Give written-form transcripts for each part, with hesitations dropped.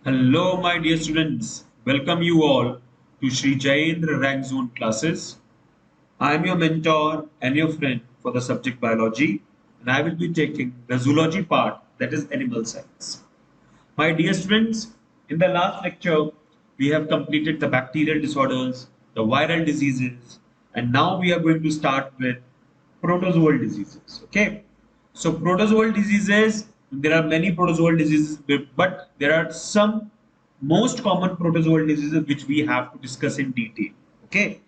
Hello, my dear students. Welcome you all to Sri Jayendra Rank Zone classes. I am your mentor and your friend for the subject biology, and I will be taking the zoology part, that is animal science. My dear students, in the last lecture, we have completed the bacterial disorders, the viral diseases, and now we are going to start with protozoal diseases. Okay, so protozoal diseases, there are many protozoal diseases, but there are some most common protozoal diseases which we have to discuss in detail. Okay,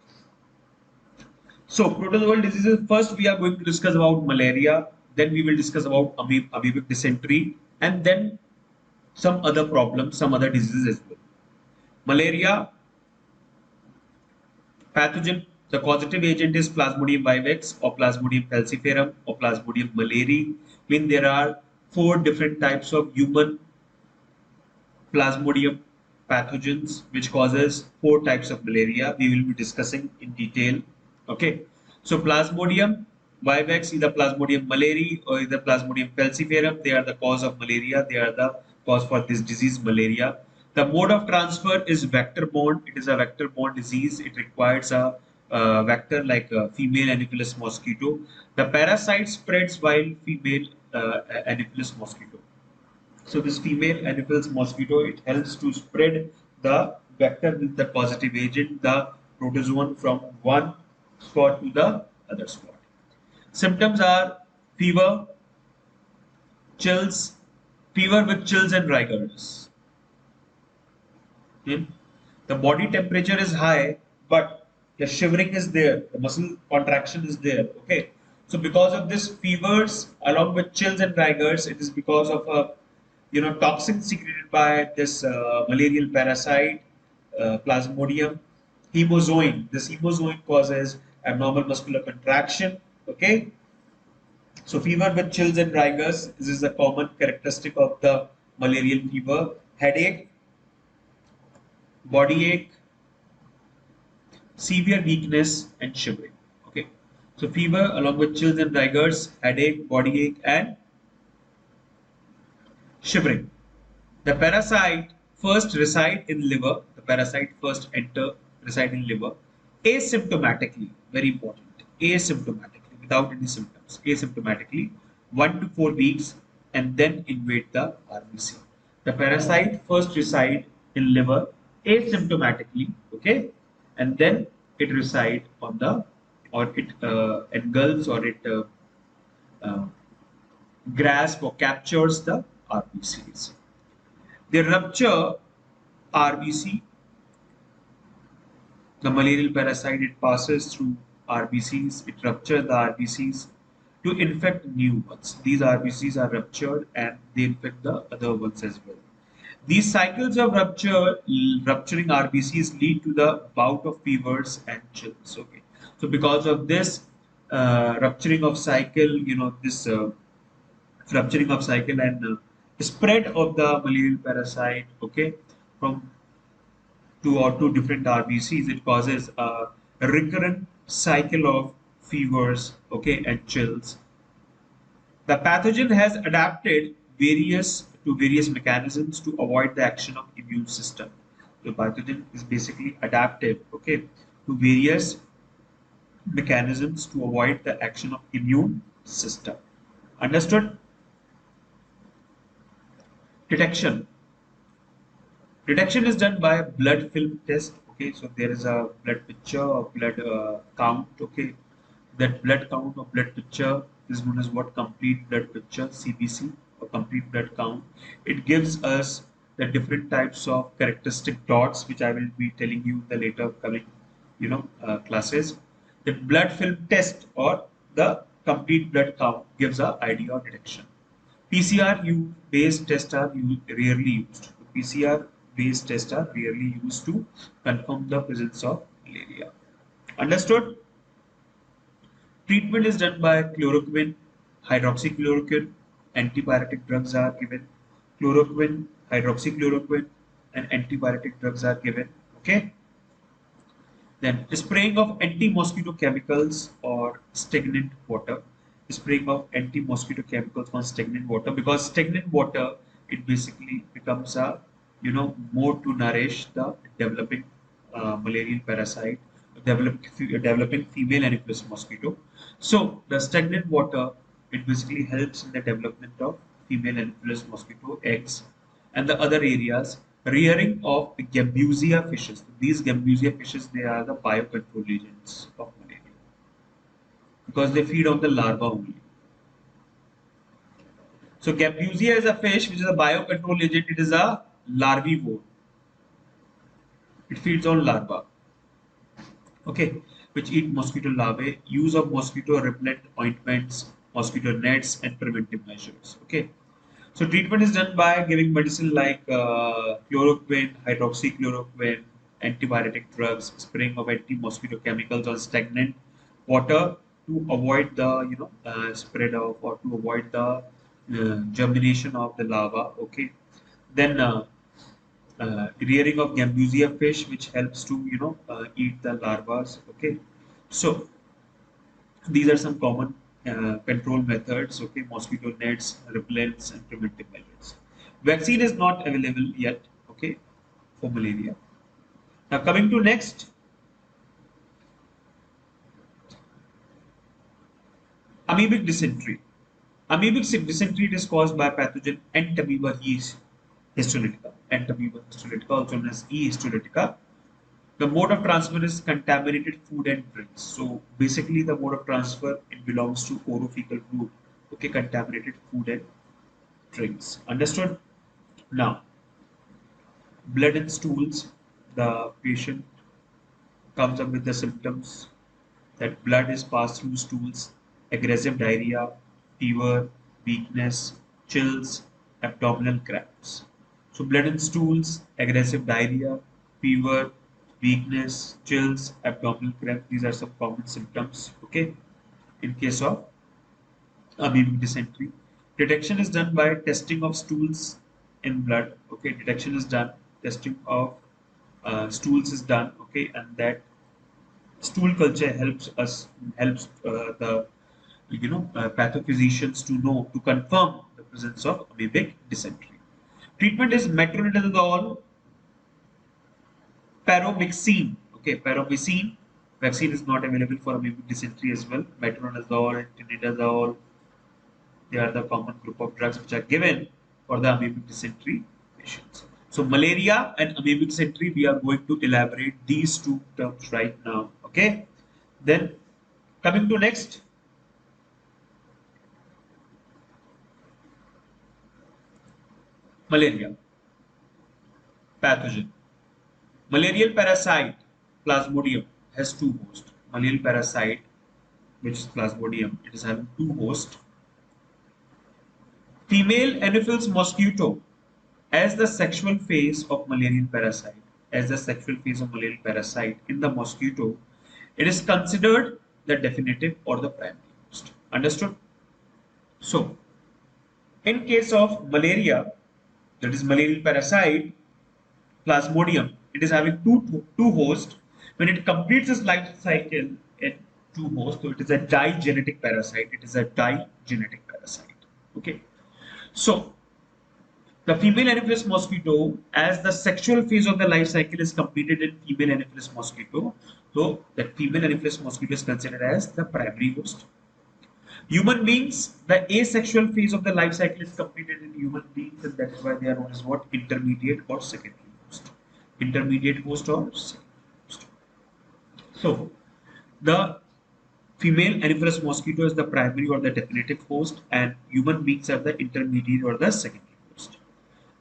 so protozoal diseases, first we are going to discuss about malaria, then we will discuss about amoebic dysentery, and then some other problems, some other diseases as well. Malaria pathogen, the causative agent is Plasmodium vivax or Plasmodium falciparum or Plasmodium malariae. Mean there are four different types of human Plasmodium pathogens which causes four types of malaria. We will be discussing in detail. Okay, so Plasmodium vivax, either Plasmodium malariae or either Plasmodium falciparum, they are the cause of malaria. They are the cause for this disease, malaria. The mode of transfer is vector borne. It is a vector borne disease. It requires a vector like a female Anopheles mosquito. The parasite spreads while female Anopheles mosquito. So this female Anopheles mosquito, it helps to spread the vector with the positive agent, the protozoan, from one spot to the other spot. Symptoms are fever, chills, fever with chills and rigors. Okay. The body temperature is high, but the shivering is there, the muscle contraction is there. Okay. So because of this fevers along with chills and rigors, it is because of a toxin secreted by this malarial parasite, Plasmodium hemozoin. This hemozoin causes abnormal muscular contraction. Okay, so fever with chills and rigors, this is a common characteristic of the malarial fever. Headache, body ache, severe weakness, and shivering. Okay, so fever along with chills and rigors, headache, body ache, and shivering. The parasite first reside in liver. The parasite first reside in liver asymptomatically. Very important. Asymptomatically, without any symptoms. Asymptomatically, 1 to 4 weeks, and then invade the RBC. The parasite first reside in liver asymptomatically. Okay, and then it reside on the, or it engulfs, or it uh, grasp or captures the RBCs. They rupture RBC, the malarial parasite, it passes through RBCs, it ruptures the RBCs to infect new ones. These RBCs are ruptured and they infect the other ones as well. These cycles of rupturing RBCs lead to the bout of fevers and chills. Okay, so because of this rupturing of cycle, this rupturing of cycle and spread of the malarial parasite, okay, from two different RBCs, it causes a recurrent cycle of fevers, okay, and chills. The pathogen has adapted various mechanisms to avoid the action of immune system. The pathogen is basically adaptive, okay, to various mechanisms to avoid the action of immune system. Understood? Detection. Detection is done by a blood film test. Okay, so there is a blood picture or blood count. Okay, that blood count or blood picture is known as what? Complete blood picture, CBC, or complete blood count. It gives us the different types of characteristic dots, which I will be telling you in the later coming, classes. The blood film test or the complete blood count gives a idea of detection. PCR based tests are rarely used. PCR based tests are rarely used to confirm the presence of malaria. Understood? Treatment is done by chloroquine, hydroxychloroquine, antibiotic drugs are given. Chloroquine, hydroxychloroquine, and antibiotic drugs are given. Okay. Then spraying of anti-mosquito chemicals or stagnant water. Spraying of anti-mosquito chemicals on stagnant water, because stagnant water, it basically becomes a more to nourish the developing malarial parasite, developing female Anopheles mosquito. So the stagnant water, it basically helps in the development of female Anopheles mosquito eggs, and the other areas rearing of Gambusia fishes. These Gambusia fishes, they are the biocontrol agents of malaria because they feed on the larva only. So Gambusia is a fish which is a biocontrol agent. It is a larvivore. It feeds on larvae, okay, which eat mosquito larvae. Use of mosquito repellent ointments, mosquito nets, and preventive measures. Okay, so treatment is done by giving medicine like chloroquine, hydroxychloroquine, antibiotic drugs, spraying of anti-mosquito chemicals on stagnant water to avoid the spread of, or to avoid the germination of the larva. Okay, then rearing of Gambusia fish, which helps to eat the larvas. Okay, so these are some common control methods. Okay, mosquito nets, repellents, and preventive measures. Vaccine is not available yet. Okay, for malaria. Now coming to next, amoebic dysentery. Amoebic dysentery is caused by pathogen Entamoeba histolytica. Entamoeba histolytica, also known as E. histolytica. The mode of transfer is contaminated food and drinks. So basically, the mode of transfer, it belongs to orophycal route. Okay, contaminated food and drinks. Understood? Now, blood and stools. The patient comes up with the symptoms that blood is passed through stools, aggressive diarrhea, fever, weakness, chills, abdominal cramps. So blood in stools, aggressive diarrhea, fever, weakness, chills, abdominal cramp. These are some common symptoms. Okay, in case of amoebic dysentery. Detection is done by testing of stools in blood. Okay, detection is done. Testing of stools is done. Okay, and that stool culture helps the pathophysicians to know, to confirm the presence of amoebic dysentery. Treatment is metronidazole, paromyxin. Okay, paromyxin vaccine is not available for amoebic dysentery as well. Metronidazole, tinidazole, they are the common group of drugs which are given for the amoebic dysentery patients. So malaria and amoebic dysentery, we are going to elaborate these two terms right now. Okay. Then coming to next, malaria pathogen. Malarial parasite Plasmodium has two hosts. Malarial parasite, which is Plasmodium, it is having two hosts. Female Anopheles mosquito as the sexual phase of malarial parasite. As the sexual phase of malarial parasite in the mosquito, it is considered the definitive or the primary host. Understood? So, in case of malaria, that is malarial parasite, Plasmodium, it is having two hosts. When it completes its life cycle in two hosts, so it is a digenetic parasite. It is a digenetic parasite. Okay. So the female Anopheles mosquito, as the sexual phase of the life cycle is completed in female Anopheles mosquito, so that female Anopheles mosquito is considered as the primary host. Human beings, the asexual phase of the life cycle is completed in human beings, and that is why they are known as what? Intermediate or secondary host. Intermediate host or secondary host. So, the female Anopheles mosquito is the primary or the definitive host, and human beings are the intermediate or the secondary host.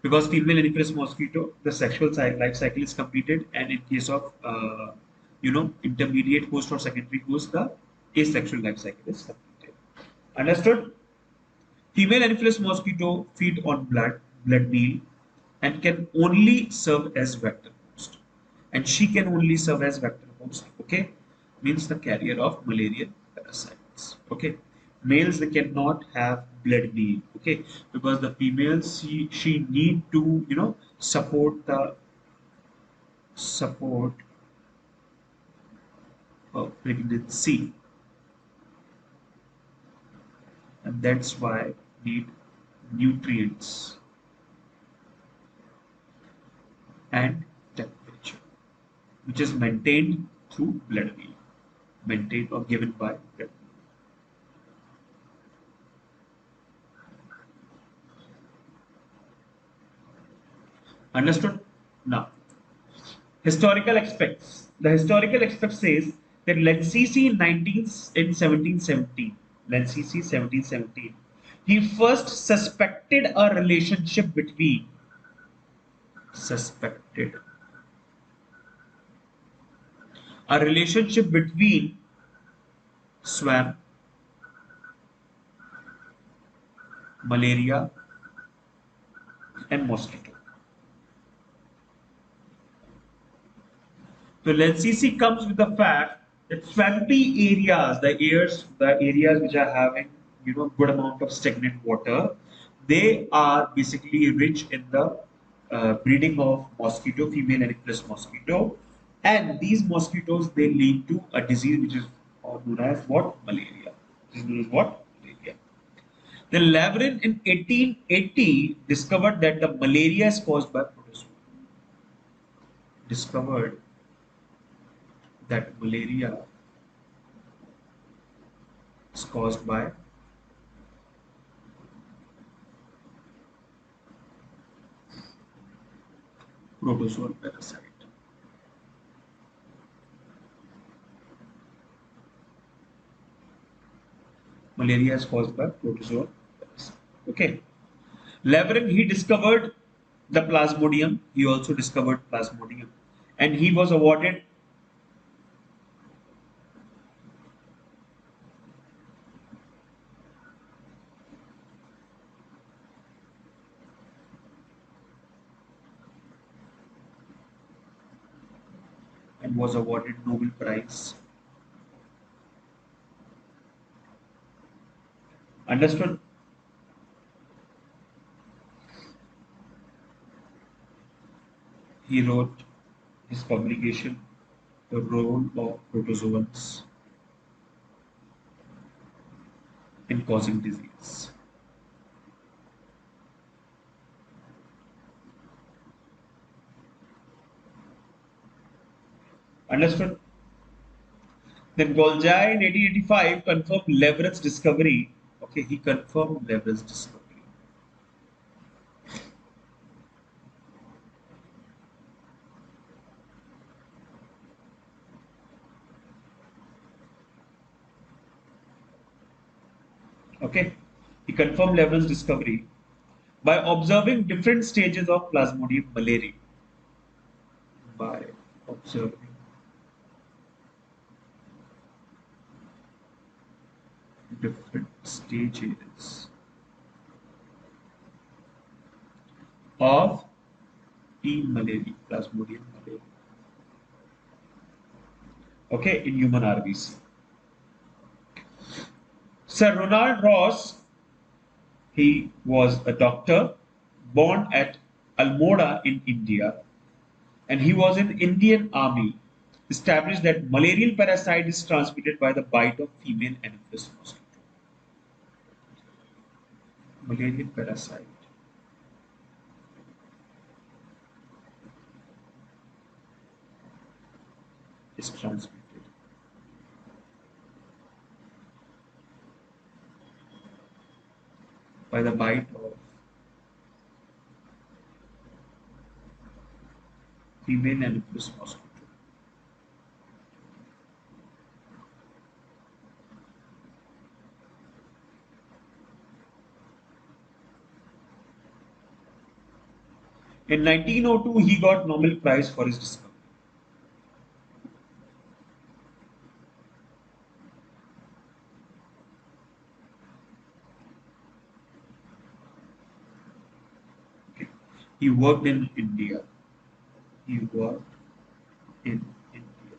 Because female Anopheles mosquito, the sexual life cycle is completed, and in case of intermediate host or secondary host, the asexual life cycle is completed. Understood? Female Anopheles mosquito feed on blood meal, and can only serve as vector host. And she can only serve as vector host. Okay, means the carrier of malarial parasites. Okay, males, they cannot have blood meal. Okay, because the females, she need to support the support pregnancy, and that's why need nutrients. and temperature, which is maintained through blood meal, maintained or given by blood. Understood? Now, historical aspects. The historical aspect says that Lencisi in 1717, Lencisi 1717, he first suspected a relationship between suspected a relationship between swamp, malaria, and mosquito. So LCC comes with the fact that swampy areas, the areas which are having good amount of stagnant water, they are basically rich in the breeding of mosquito, female Anopheles mosquito, and these mosquitoes they lead to a disease which is known as what malaria. This is known as what malaria. Then Laveran in 1880 discovered that the malaria is caused by protozoa. Discovered that malaria is caused by protozoal parasite. Malaria is caused by protozoal parasite. Okay. Laveran, he discovered the plasmodium. He also discovered plasmodium. And he was awarded Nobel Prize. Understood? He wrote his publication, The Role of Protozoans in Causing Disease. Understood? Then Golgi in 1885 confirmed Leverett's discovery. Okay, he confirmed Leverett's discovery. Okay, he confirmed Leverett's discovery by observing different stages of Plasmodium malariae. By observing different stages of P. malaria, Plasmodium malaria. Okay, in human RBC. Sir Ronald Ross, he was a doctor born at Almora in India, and he was in Indian Army. Established that malarial parasite is transmitted by the bite of female Anopheles mosquito. Malarial parasite is transmitted by the bite of female Anopheles mosquito. In 1902, he got Nobel Prize for his discovery. Okay. He worked in India. He worked in India.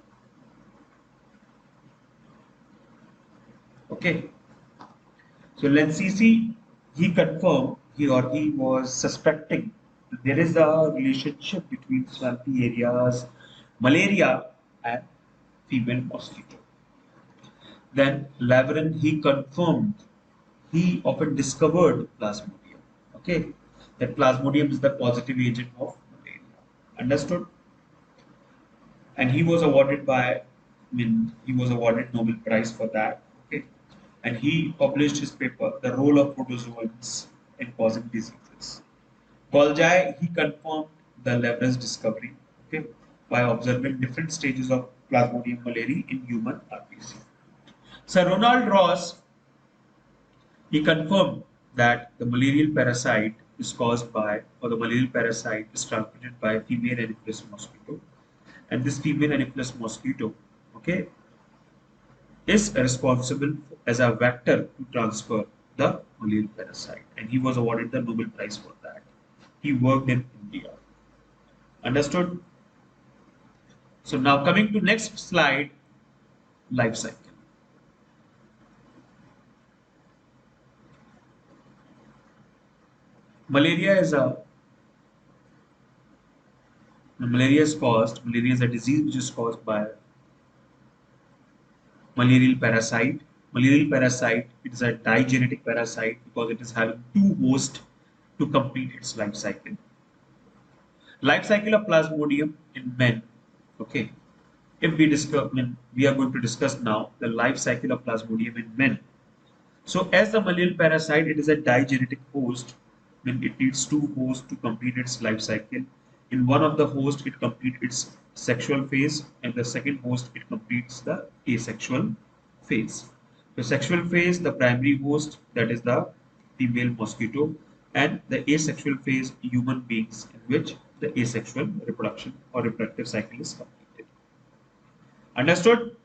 Okay. So let's see. He confirmed he was suspecting there is a relationship between swampy areas, malaria, and female mosquito. Then Laveran he confirmed he often discovered plasmodium. Okay, that plasmodium is the positive agent of malaria. Understood? And he was awarded he was awarded Nobel Prize for that. Okay, and he published his paper, The Role of Protozoans in Causing Diseases. Golgi, he confirmed the Leverage discovery, okay, by observing different stages of Plasmodium malariae in human RBC. Sir Ronald Ross, he confirmed that the malarial parasite is caused by, or the malarial parasite is transmitted by female Anopheles mosquito, and this female Anopheles mosquito, okay, is responsible as a vector to transfer the malarial parasite, and he was awarded the Nobel Prize for that. He worked in India. Understood? So now coming to next slide, life cycle. Malaria is a malaria is a disease which is caused by malarial parasite. Malarial parasite, it is a digenetic parasite because it is having two hosts to complete its life cycle. Life cycle of Plasmodium in men. Okay. If we discuss, we are going to discuss now the life cycle of Plasmodium in men. So as the malarial parasite, it is a digenetic host. When it needs two hosts to complete its life cycle. In one of the hosts, it completes its sexual phase, and the second host, it completes the asexual phase. The sexual phase, the primary host, that is the female mosquito, and the asexual phase, human beings, in which the asexual reproduction or reproductive cycle is completed. Understood?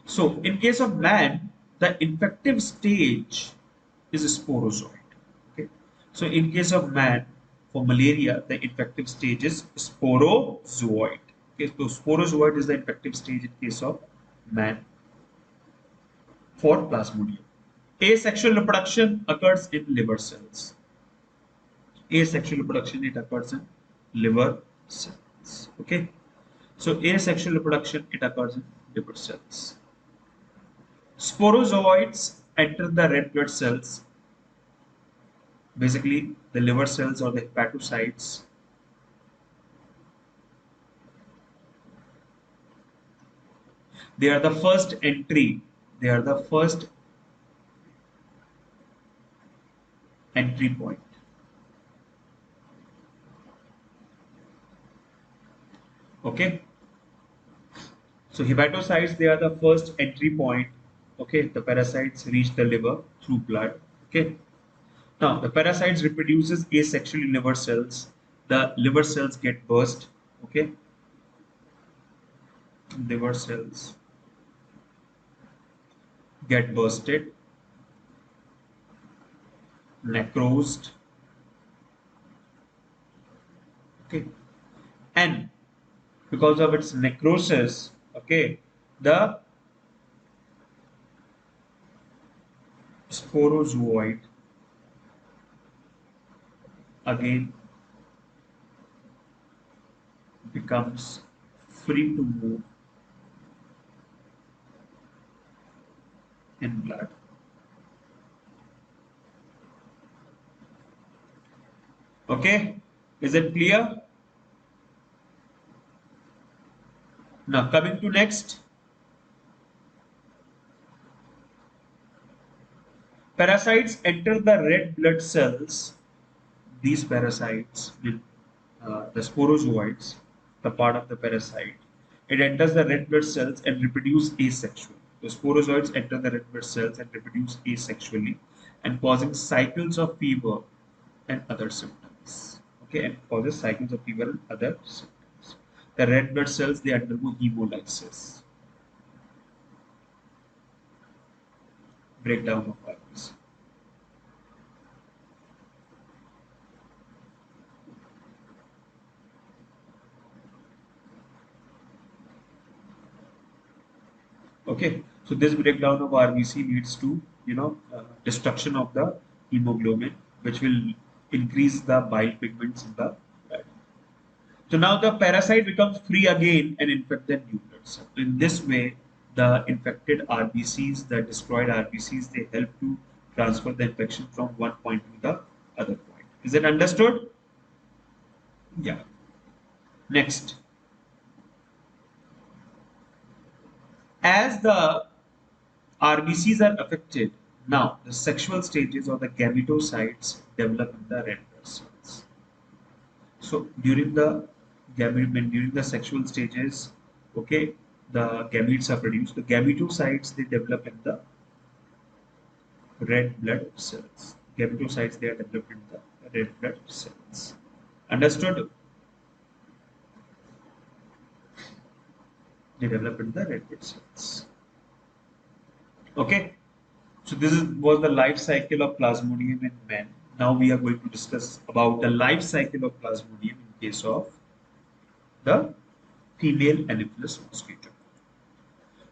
So, in case of man, the infective stage is sporozoite. Okay. So, in case of man, for malaria, the infective stage is sporozoite. Okay. So, sporozoite is the infective stage in case of man for Plasmodium. Asexual reproduction occurs in liver cells. Asexual reproduction, it occurs in liver cells. Okay. So, asexual reproduction, it occurs in liver cells. Sporozoites enter the red blood cells, basically the liver cells or the hepatocytes. They are the first entry. They are the first entry point. Okay. So hepatocytes, they are the first entry point. Okay. The parasites reach the liver through blood. Okay. Now the parasites reproduces asexually in liver cells. The liver cells get burst. Okay. Liver cells get bursted, necrosed. Okay. And because of its necrosis, okay, the sporozoite again becomes free to move in blood. Okay, is it clear? Now coming to next, parasites enter the red blood cells. These parasites, the sporozoites, the part of the parasite, it enters the red blood cells and reproduce asexually. The sporozoites enter the red blood cells and reproduce asexually, and causing cycles of fever and other symptoms. Okay, and causes cycles of fever and other symptoms. The red blood cells, they undergo hemolysis, breakdown of virus. Okay, so this breakdown of RBC leads to destruction of the hemoglobin, which will increase the bile pigments in the blood. So now the parasite becomes free again and infect the new blood cell. In this way, the infected RBCs, the destroyed RBCs, they help to transfer the infection from one point to the other point. Is it understood? Yeah. Next, as the RBCs are affected, now the sexual stages or the gametocytes develop in the red blood cells. So during the sexual stages, okay, the gametes are produced. The gametocytes they develop in the red blood cells. Gametocytes they are developed in the red blood cells. Understood? They develop in the red blood cells. Okay. So was the life cycle of Plasmodium in men. Now we are going to discuss about the life cycle of Plasmodium in case of the female Anopheles mosquito.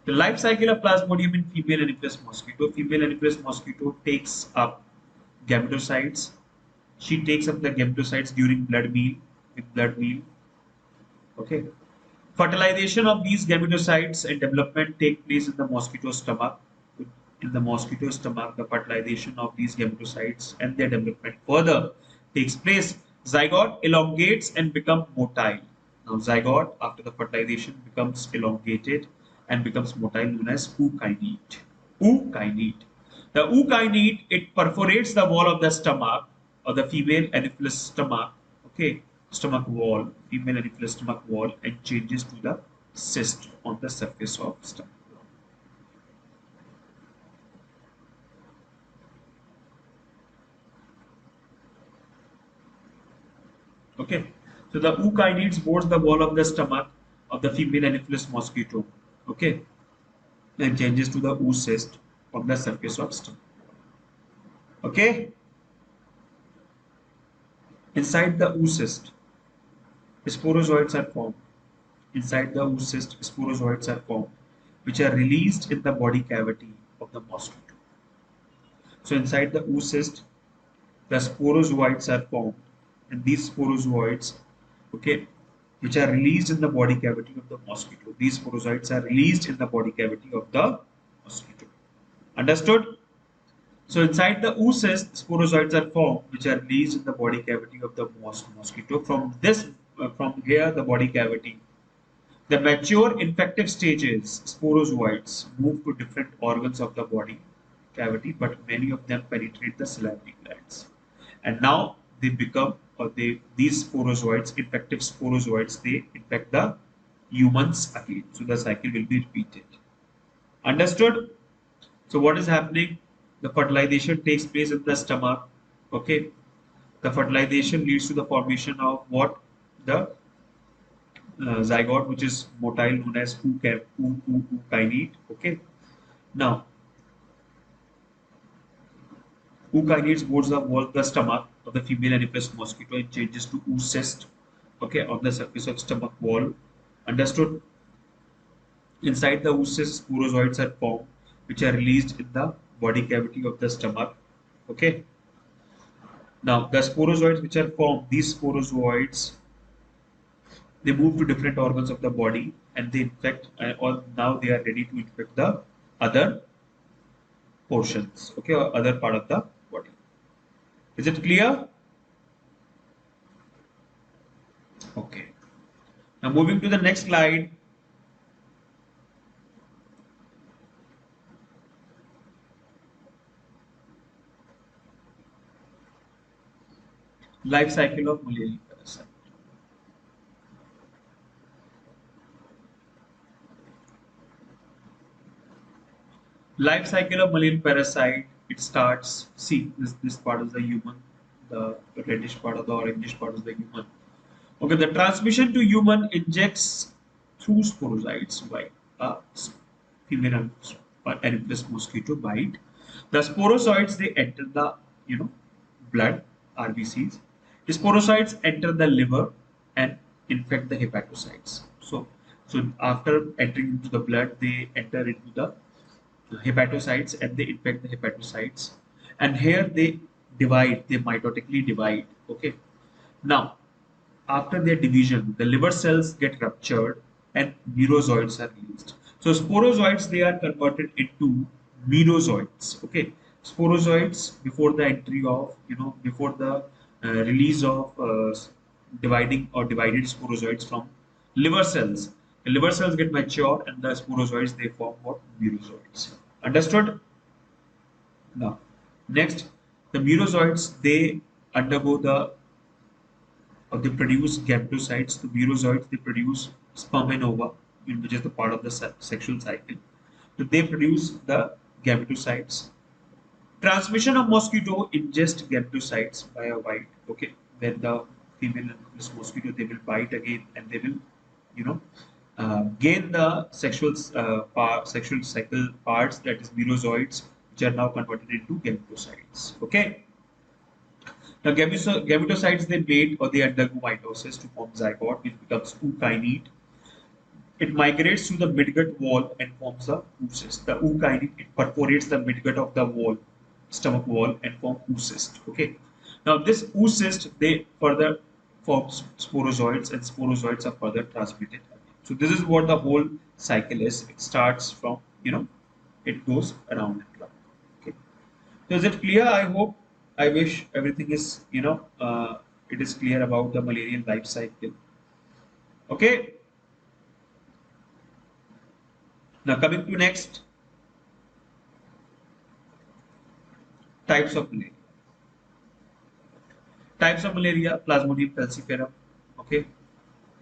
The life cycle of Plasmodium in female Anopheles mosquito. Female Anopheles mosquito takes up gametocytes. She takes up the gametocytes during blood meal with blood meal. Okay. Fertilization of these gametocytes and development take place in the mosquito stomach. In the mosquito stomach, the fertilization of these gametocytes and their development further takes place. Zygote elongates and becomes motile. Now, zygote after the fertilization becomes elongated and becomes motile, known as ookinete. Ookinete. The ookinete it perforates the wall of the stomach or the female Anopheles stomach. Okay, stomach wall, female Anopheles stomach wall, and changes to the cyst on the surface of stomach. Okay, so the ookinete boards the wall of the stomach of the female Anopheles mosquito. Okay, and changes to the oocyst on the surface of stomach. Okay, inside the oocyst, sporozoids are formed. Inside the oocyst, sporozoids are formed, which are released in the body cavity of the mosquito. So inside the oocyst, the sporozoids are formed, and these sporozoids, okay, which are released in the body cavity of the mosquito. These sporozoids are released in the body cavity of the mosquito. Understood? So inside the oocyst, sporozoids are formed, which are released in the body cavity of the mosquito. From here, the body cavity. The mature infective stages, sporozoids, move to different organs of the body cavity, but many of them penetrate the salivary glands. And now they become, or these sporozoids, infective sporozoids, they infect the humans again. So the cycle will be repeated. Understood? So what is happening? The fertilization takes place in the stomach. Okay. The fertilization leads to the formation of what? The zygote, which is motile, known as ookinete. Okay. Now, ookinete boards the wall of the stomach of the female Anopheles mosquito and changes to oocyst. Okay, on the surface of stomach wall. Understood? Inside the oocyst, sporozoids are formed, which are released in the body cavity of the stomach. Okay. Now, the sporozoids which are formed, these sporozoids they move to different organs of the body and they infect, or now they are ready to infect the other portions, okay, or other part of the body. Is it clear? Okay. Now, moving to the next slide. Life cycle of malaria parasite. Life cycle of malaria parasite. It starts. See, this part is the human. The reddish part or the orangish part is the human. Okay, the transmission to human injects through sporozoites by a female Anopheles mosquito bite. The sporozoites they enter the blood RBCs. The sporozoites enter the liver and infect the hepatocytes. So after entering into the blood, they enter into the hepatocytes and they infect the hepatocytes. And here they divide. They mitotically divide. Okay. Now after their division, the liver cells get ruptured and merozoites are released. So sporozoites they are converted into merozoites. Okay, sporozoites before the entry of before the release of dividing or divided sporozoites from liver cells. The liver cells get mature and the sporozoites they form what? Merozoites. Understood? Now, next, the merozoites they undergo the or they produce gametocytes. The merozoites they produce sperm and ova, which is the part of the sexual cycle. So they produce the gametocytes. Transmission of mosquito ingest gametocytes by a bite. Okay, when the female and this mosquito they will bite again and they will, you know, gain the sexual cycle parts, that is merozoites, which are now converted into gametocytes. Okay. Now, gametocytes they mate or they undergo mitosis to form zygote, which becomes ookinete. It migrates to the midgut wall and forms a oocyst. The ookinete it perforates the midgut of the wall, stomach wall, and form oocyst. Okay. Now, this oocyst they further form sporozoites, and sporozoites are further transmitted. So, this is what the whole cycle is. It starts from it goes around and around. Okay. So is it clear? I hope. I wish everything is, it is clear about the malarial life cycle. Okay. Now coming to next types of malaria. Types of malaria: Plasmodium falciparum. Okay.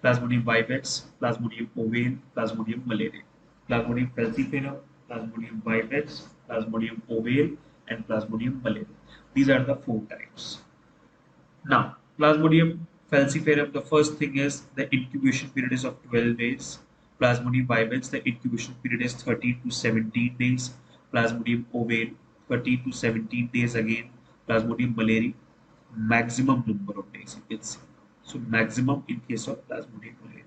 Plasmodium vivax, Plasmodium ovale, Plasmodium malariae. Plasmodium falciparum, Plasmodium vivax, Plasmodium ovale, and Plasmodium malariae. These are the four types. Now, Plasmodium falciparum, the first thing is the incubation period is of 12 days. Plasmodium vivax, the incubation period is 13 to 17 days. Plasmodium ovale, 13 to 17 days again. Plasmodium malariae, maximum number of days you can see. So, maximum in case of Plasmodium malariae.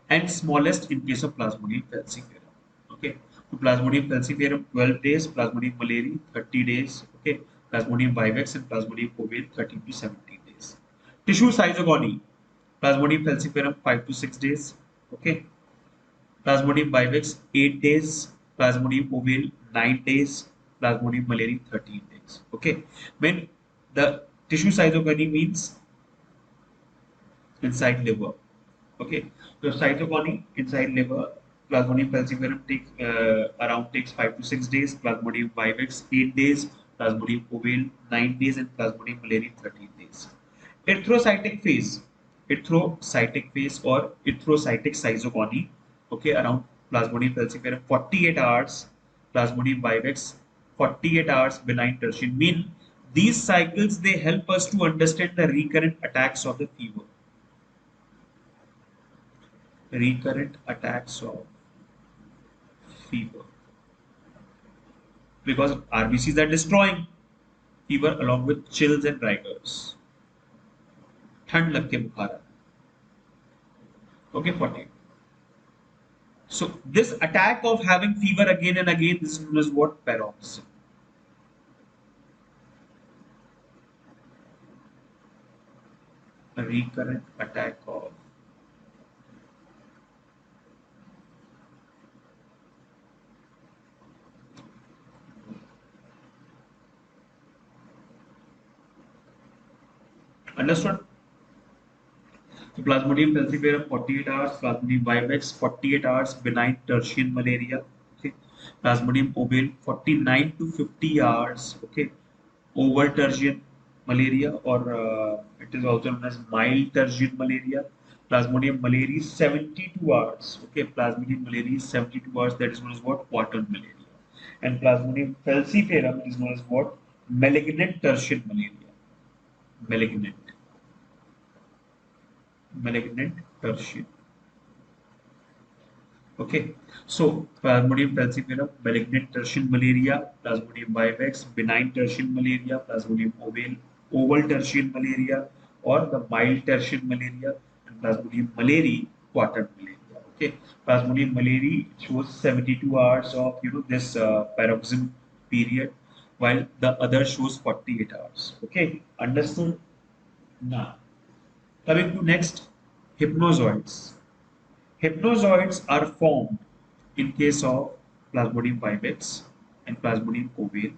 And smallest in case of Plasmodium falciparum. Okay. So Plasmodium falciparum 12 days, Plasmodium malariae 30 days. Okay. Plasmodium vivax and Plasmodium ovale 13 to 17 days. Tissue sizogony: Plasmodium falciparum 5 to 6 days. Okay. Plasmodium vivax 8 days. Plasmodium ovale 9 days. Plasmodium malariae 13 days. Okay. When the tissue sizogony means inside liver. Okay, so cytogony inside liver, Plasmodium falciparum takes 5 to 6 days, Plasmodium vivax 8 days, Plasmodium ovale 9 days, and Plasmodium malariae 13 days. Erythrocytic phase, erythrocytic phase or erythrocytic cytogony, okay, around Plasmodium falciparum 48 hours, Plasmodium vivax 48 hours, benign tertian. Mean these cycles they help us to understand the recurrent attacks of the fever. Recurrent attacks of fever, because RBCs are destroying fever along with chills and rigors. ठंड लग के बुखार आता है. Okay, 40. So this attack of having fever again and again, this is known as what? Paroxysm. A recurrent attack of understood? So Plasmodium falciparum 48 hours, Plasmodium vivax 48 hours, benign tertian malaria. Okay, Plasmodium ovale 49 to 50 hours. Okay, over tertian malaria, or it is also known as mild tertian malaria. Plasmodium malariae 72 hours. Okay, Plasmodium malariae 72 hours. That is known as what? Quatern malaria. And Plasmodium falciparum is known as what? Malignant tertian malaria. Malignant tertian. Okay, so Plasmodium falciparum, malignant tertian malaria, Plasmodium vivax, benign tertian malaria, Plasmodium ovale, oval tertian malaria, or the mild tertian malaria, and Plasmodium malariae, quatern malaria. Okay, Plasmodium malariae shows 72 hours of this paroxysm period, while the other shows 48 hours. Okay, understood? Now, coming to next, hypnozoids. Hypnozoids are formed in case of Plasmodium vivax and Plasmodium ovale.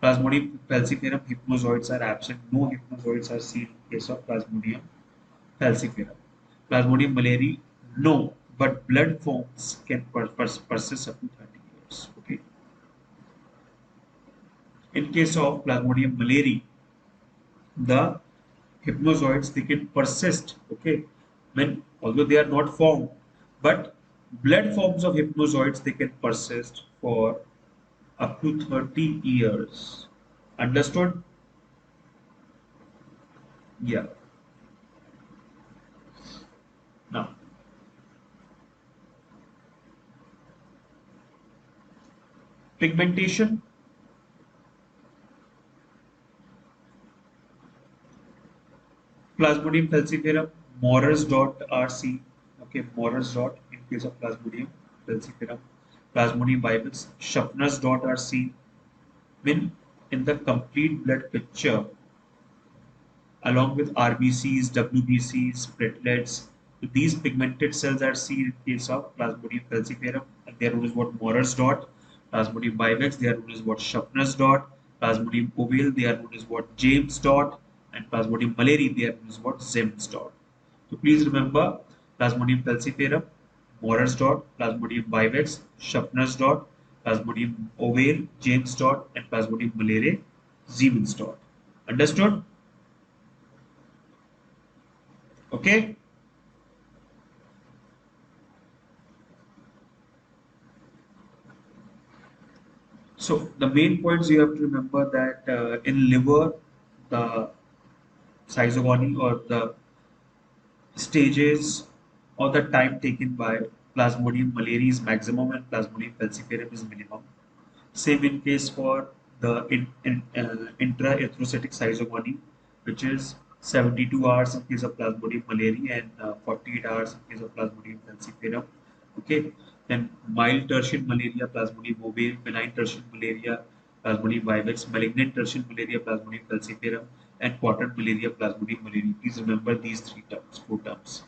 Plasmodium falciparum hypnozoids are absent. No hypnozoids are seen in case of Plasmodium falciparum. Plasmodium malaria, no, but blood forms can persist up to 30 years. Okay. In case of Plasmodium malaria, the hypnozoids they can persist. Okay, when although they are not formed, but blood forms of hypnozoids they can persist for up to 30 years. Understood? Yeah. Now, pigmentation. Plasmodium falciparum, Morris.RC. Okay, Morris dot in case of Plasmodium falciparum. Plasmodium vivax, Schaffner's.RC. When in the complete blood picture, along with RBCs, WBCs, platelets, these pigmented cells are seen in case of Plasmodium falciparum, and they are known as what Morris dot. Plasmodium vivax, they are known as what Schaffner's dot. Plasmodium ovale, they are known as what James dot, and Plasmodium malari, they are known as what Sims dot. So please remember Plasmodium falciparum, Morris dot, Plasmodium vivax, Schaffner's dot, Plasmodium ovale, James dot, and Plasmodium malariae, Siemens dot. Understood? Okay. So the main points you have to remember that in liver, the sizogony or the stages or the time taken by Plasmodium malaria is maximum and Plasmodium falciparum is minimum. Same in case for the intraerythrocytic sizogony, which is 72 hours in case of Plasmodium malaria and 48 hours in case of Plasmodium falciparum. Okay, then mild tertian malaria, Plasmodium ovale, benign tertian malaria, Plasmodium vivax, malignant tertian malaria, Plasmodium falciparum, and quadrant malaria, Plasmodium malaria. Please remember these three terms, four terms.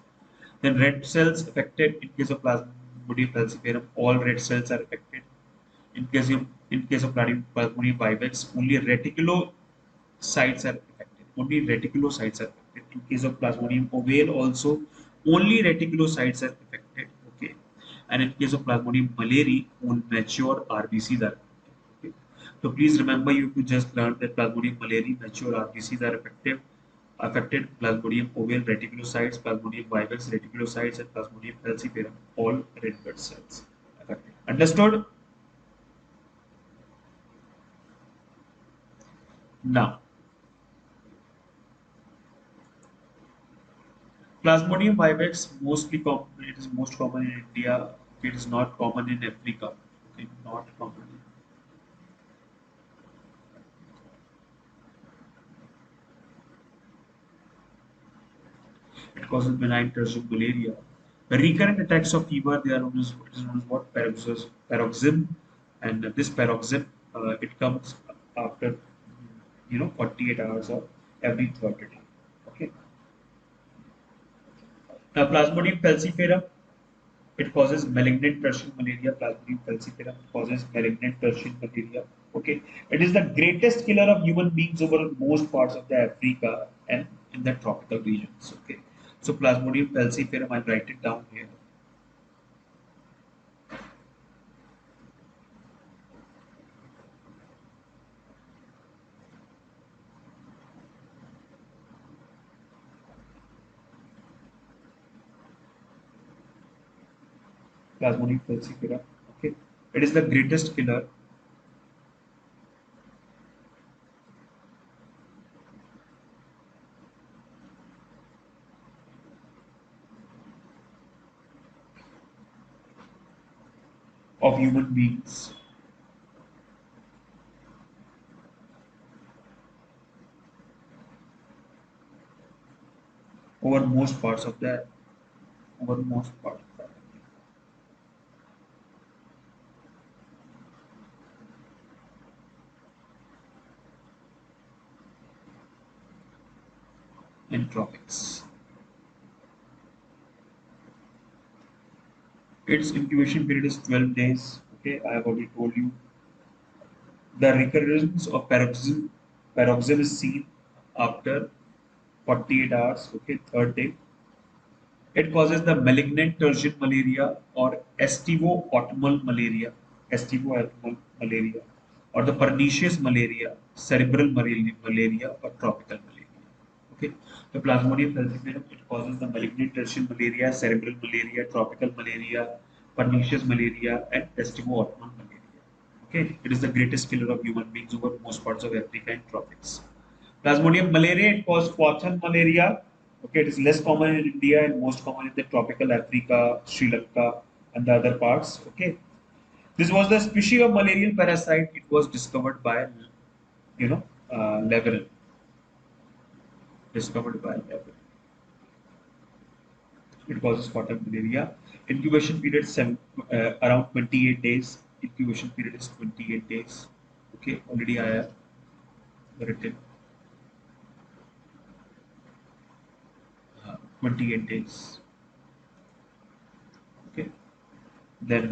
Then red cells affected in case of Plasmodium falciparum, all red cells are affected. In case of Plasmodium vivax, only reticulocytes are affected. Only reticulocytes are affected. In case of Plasmodium ovale, also only reticulocytes are affected. Okay, and in case of Plasmodium malaria, all mature RBCs are affected. Okay, so please remember you could just learn that Plasmodium malaria mature RBCs are affected Plasmodium ovale reticulocytes, Plasmodium vivax reticulocytes, and Plasmodium falciparum all red blood cells affected. Understood? Now, Plasmodium vivax mostly it is most common in India. It is not common in Africa. Okay, not common. It causes benign tertiary malaria. The recurrent attacks of fever they are known as it is known as what paroxysm, and this paroxysm it comes after 48 hours or every third day. Okay. Now Plasmodium falciparum it causes malignant tertiary malaria. Plasmodium falciparum causes malignant tertiary malaria. Okay, it is the greatest killer of human beings over most parts of the Africa and in the tropical regions. Okay, so Plasmodium falciparum, I'll write it down here. Plasmodium falciparum. Okay, it is the greatest killer of human beings over most parts of the over most parts of the in tropics. Its incubation period is 12 days. Okay, I have already told you The recurrence of paroxysm is seen after 48 hours. Okay, third day. It causes the malignant tertian malaria or estivo-automal malaria, estivo-automal malaria, or the pernicious malaria, cerebral malaria, or tropical malaria. Okay, the Plasmodium falciparum, it causes the malignant tertian malaria, cerebral malaria, tropical malaria, pernicious malaria, and estivo-automal malaria. Okay, it is the greatest killer of human beings over most parts of Africa and tropics. Plasmodium malaria, it causes Quathan malaria. Okay, it is less common in India and most common in the tropical Africa, Sri Lanka, and the other parts. Okay, this was the species of malarial parasite. It was discovered by, Leverin. Discovered by Leverin. It causes Quathan malaria. Incubation period around 28 days. Incubation period is 28 days. Okay, already I have written 28 days. Okay, then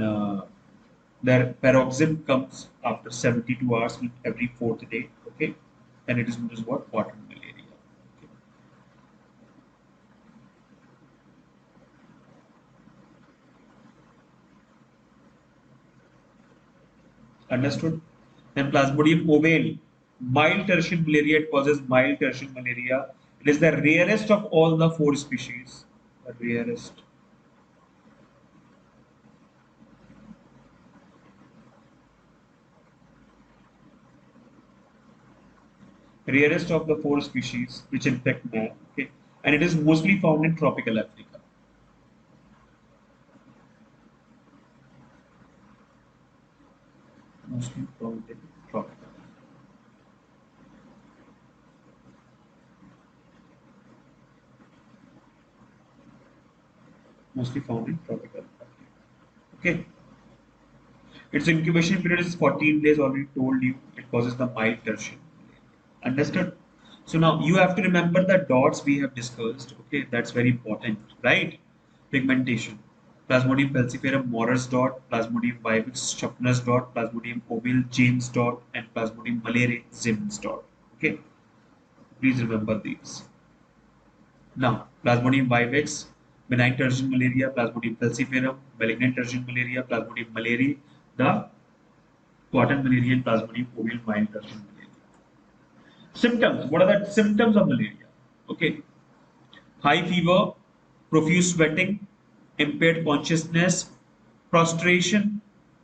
their paroxysm comes after 72 hours with every fourth day. Okay, and it is known as what? Quatern malaria. Okay. Understood? Then Plasmodium ovale, mild tertian malaria. It causes mild tertian malaria. It is the rarest of all the four species. The rarest of the four species which infect man. Okay, and it is mostly found in tropical Africa. Mostly found in tropical. Mostly found in tropical Africa. Okay. Its incubation period is 14 days, already told you. It causes the mild tertian. Understood? So now you have to remember the dots we have discussed. Okay, that's very important, right? Pigmentation. Plasmodium falciparum Morris dot, Plasmodium vivax Schuppner's dot, Plasmodium ovale James dot, and Plasmodium malariae Simmons dot. Okay, please remember these. Now, Plasmodium vivax, benign tertian malaria, Plasmodium falciparum, malignant tertian malaria, Plasmodium malariae, the cotton malaria and Plasmodium ovale mild tertian malaria. Symptoms. What are the symptoms of malaria? Okay. High fever, profuse sweating, impaired consciousness, prostration,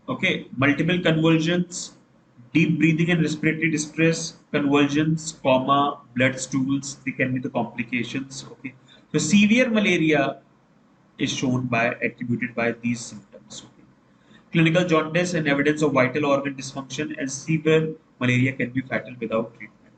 okay, multiple convulsions, deep breathing and respiratory distress, convulsions, coma, blood stools, they can be the complications. Okay. So severe malaria is shown by attributed by these symptoms. Okay. Clinical jaundice and evidence of vital organ dysfunction and severe malaria can be fatal without treatment.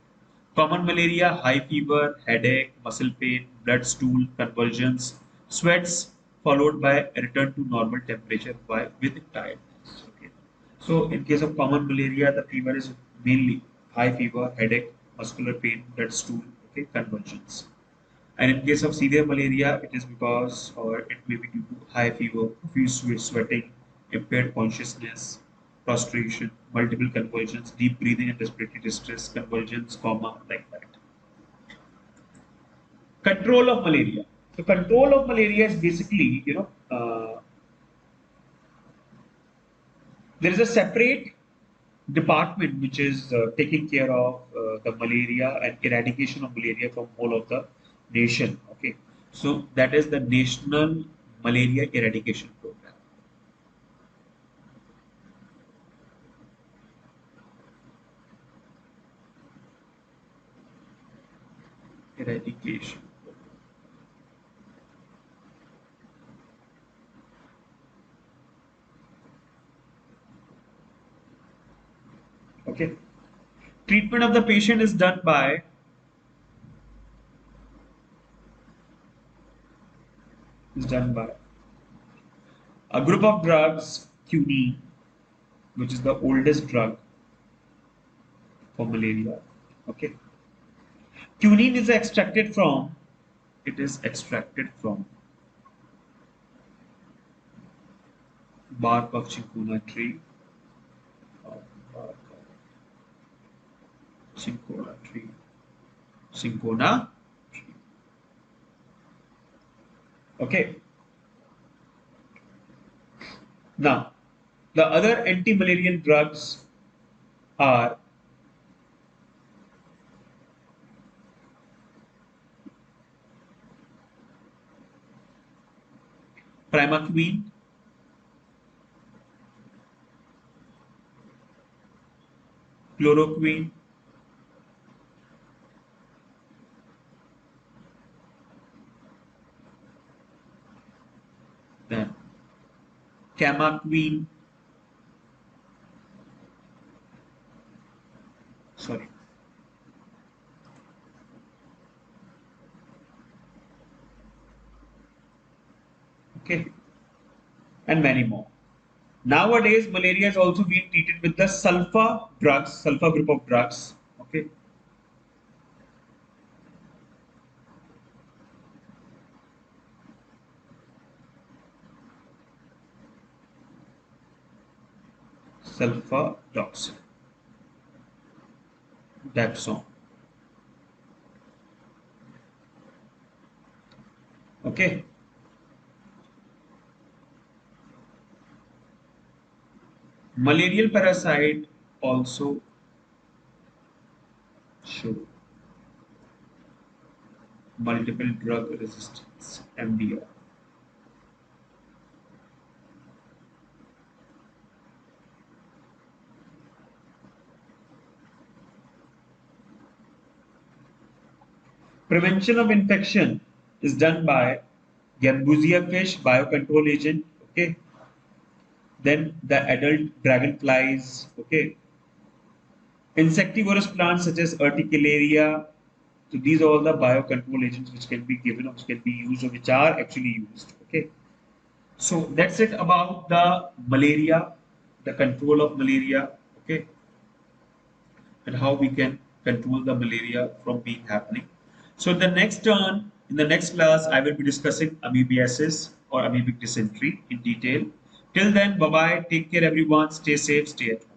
Common malaria, high fever, headache, muscle pain, blood stool, convulsions, sweats, followed by a return to normal temperature with tiredness. Okay. So, in case of common malaria, the fever is mainly high fever, headache, muscular pain, blood stool, okay, convulsions. And in case of severe malaria, it is because, or it may be due to high fever, profuse sweating, impaired consciousness, prostration, multiple convulsions, deep breathing and respiratory distress, convulsions, coma, like that. Control of malaria. So control of malaria is basically, there is a separate department which is taking care of the malaria and eradication of malaria from whole of the nation. Okay, so that is the National Malaria Eradication Program. Eradication. Okay. Treatment of the patient is done by a group of drugs, quinine, which is the oldest drug for malaria. Okay. Quinine is extracted from bark of chinkuna tree. Bark of Cinchona tree. Cinchona tree. Okay. Now, the other anti-malarial drugs are primaquine, chloroquine, then camaquine, sorry, okay, and many more. Nowadays, malaria is also being treated with the sulfa drugs, sulfa group of drugs. Okay, sulfadoxine, Dapsone. Okay, malarial parasite also show multiple drug resistance (MDR). Prevention of infection is done by Gambusia fish biocontrol agent. Okay, then the adult dragonflies. Okay, insectivorous plants such as Urticularia. So these are all the biocontrol agents which can be given or which can be used or which are actually used. Okay. So that's it about the malaria, the control of malaria. Okay, and how we can control the malaria from being happening. So in the next turn, in the next class, I will be discussing amoebiasis or amoebic dysentery in detail. Till then, bye bye. Take care, everyone. Stay safe. Stay at home.